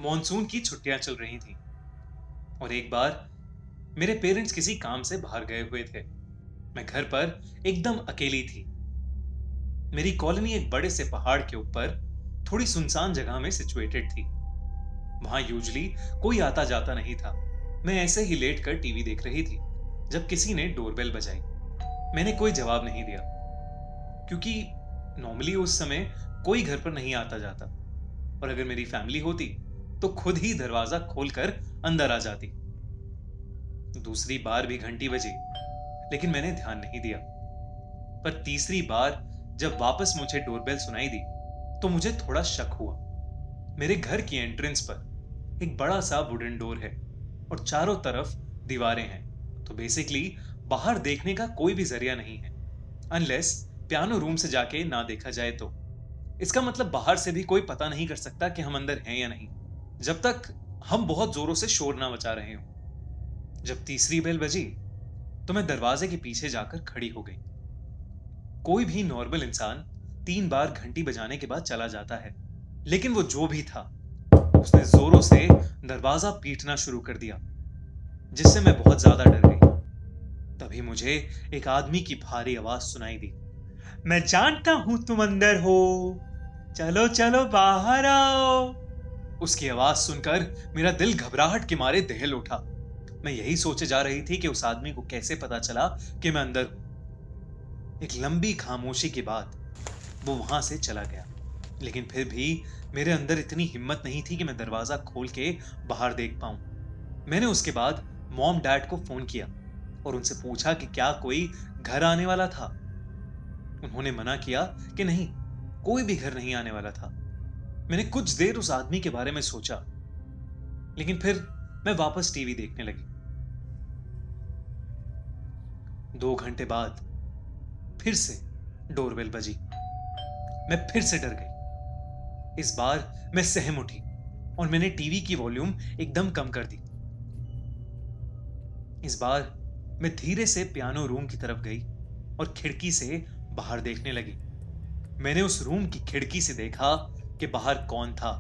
Monsoon की छुट्टियां चल रही थीं और एक बार मेरे पेरेंट्स किसी काम से बाहर गए हुए थे। मैं घर पर एकदम अकेली थी। मेरी कॉलोनी एक बड़े से पहाड़ के ऊपर थोड़ी सुनसान जगह में सिचुएटेड थी। वहां यूजुअली कोई आता जाता नहीं था। मैं ऐसे ही लेट कर टीवी देख रही थी जब किसी ने डोरबेल बजाई। मैंने कोई जवाब नहीं दिया क्योंकि नॉर्मली उस समय कोई घर पर नहीं आता जाता और अगर मेरी फैमिली होती तो खुद ही दरवाजा खोलकर अंदर आ जाती। दूसरी बार भी घंटी बजी लेकिन मैंने ध्यान नहीं दिया। पर तीसरी बार जब वापस मुझे डोरबेल सुनाई दी तो मुझे थोड़ा शक हुआ। मेरे घर की एंट्रेंस पर एक बड़ा सा वुडन डोर है और चारों तरफ दीवारें हैं, तो बेसिकली बाहर देखने का कोई भी जरिया नहीं है अनलेस पियानो रूम से जाके ना देखा जाए तो। इसका मतलब बाहर से भी कोई पता नहीं कर सकता कि हम अंदर हैं या नहीं जब तक हम बहुत जोरों से शोर ना मचा रहे हो। जब तीसरी बेल बजी तो मैं दरवाजे के पीछे जाकर खड़ी हो गई। कोई भी नॉर्मल इंसान 3 बार घंटी बजाने के बाद चला जाता है, लेकिन वो जो भी था उसने जोरों से दरवाजा पीटना शुरू कर दिया, जिससे मैं बहुत ज्यादा डर गई। तभी मुझे एक आदमी की भारी आवाज सुनाई दी। मैं जानता हूं तुम अंदर हो, चलो चलो बाहर आओ। उसकी आवाज सुनकर मेरा दिल घबराहट के मारे दहल उठा। मैं यही सोचे जा रही थी कि उस आदमी को कैसे पता चला कि मैं अंदर हूं। एक लंबी खामोशी के बाद वो वहां से चला गया, लेकिन फिर भी मेरे अंदर इतनी हिम्मत नहीं थी कि मैं दरवाजा खोल के बाहर देख पाऊं। मैंने उसके बाद मॉम डैड को फोन किया और उनसे पूछा कि क्या कोई घर आने वाला था। उन्होंने मना किया कि नहीं, कोई भी घर नहीं आने वाला था। मैंने कुछ देर उस आदमी के बारे में सोचा, लेकिन फिर मैं वापस टीवी देखने लगी। 2 घंटे बाद फिर से डोरबेल बजी। मैं फिर से डर गई। इस बार मैं सहम उठी और मैंने टीवी की वॉल्यूम एकदम कम कर दी। इस बार मैं धीरे से पियानो रूम की तरफ गई और खिड़की से बाहर देखने लगी। मैंने उस रूम की खिड़की से देखा कि बाहर कौन था।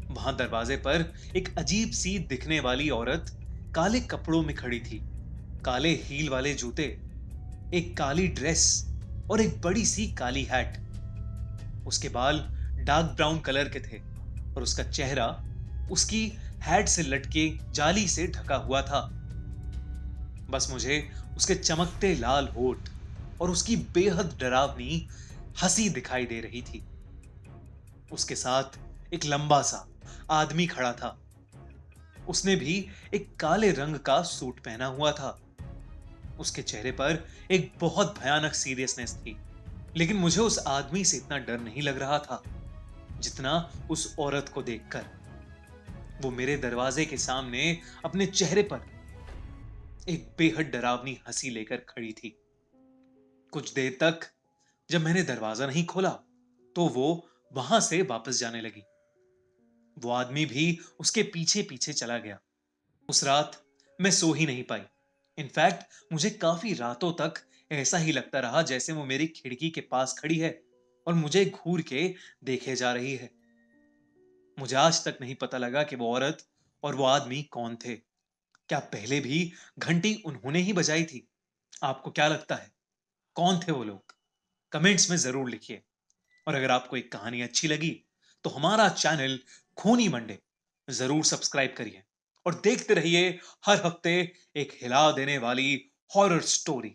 वहां दरवाजे पर एक अजीब सी दिखने वाली औरत काले कपड़ों में खड़ी थी। काले हील वाले जूते, एक काली ड्रेस और एक बड़ी सी काली हैट। उसके बाल डार्क ब्राउन कलर के थे और उसका चेहरा उसकी हैट से लटके जाली से ढका हुआ था। बस मुझे उसके चमकते लाल होठ और उसकी बेहद डरावनी हंसी दिखाई दे रही थी। उसके साथ एक लंबा सा आदमी खड़ा था। उसने भी एक काले रंग का सूट पहना हुआ था। उसके चेहरे पर एक बहुत भयानक सीरियसनेस थी, लेकिन मुझे उस आदमी से इतना डर नहीं लग रहा था जितना उस औरत को देखकर। वो मेरे दरवाजे के सामने अपने चेहरे पर एक बेहद डरावनी हंसी लेकर खड़ी थी। कुछ देर तक जब मैंने दरवाजा नहीं खोला तो वो वहां से वापस जाने लगी। वो आदमी भी उसके पीछे पीछे चला गया। उस रात मैं सो ही नहीं पाई। इनफैक्ट मुझे काफी रातों तक ऐसा ही लगता रहा जैसे वो मेरी खिड़की के पास खड़ी है और मुझे घूर के देखे जा रही है। मुझे आज तक नहीं पता लगा कि वो औरत और वो आदमी कौन थे। क्या पहले भी घंटी उन्होंने ही बजाई थी? आपको क्या लगता है, कौन थे वो लोग? कमेंट्स में जरूर लिखिए। और अगर आपको एक कहानी अच्छी लगी तो हमारा चैनल खूनी मंडे जरूर सब्सक्राइब करिए और देखते रहिए हर हफ्ते एक हिला देने वाली हॉरर स्टोरी।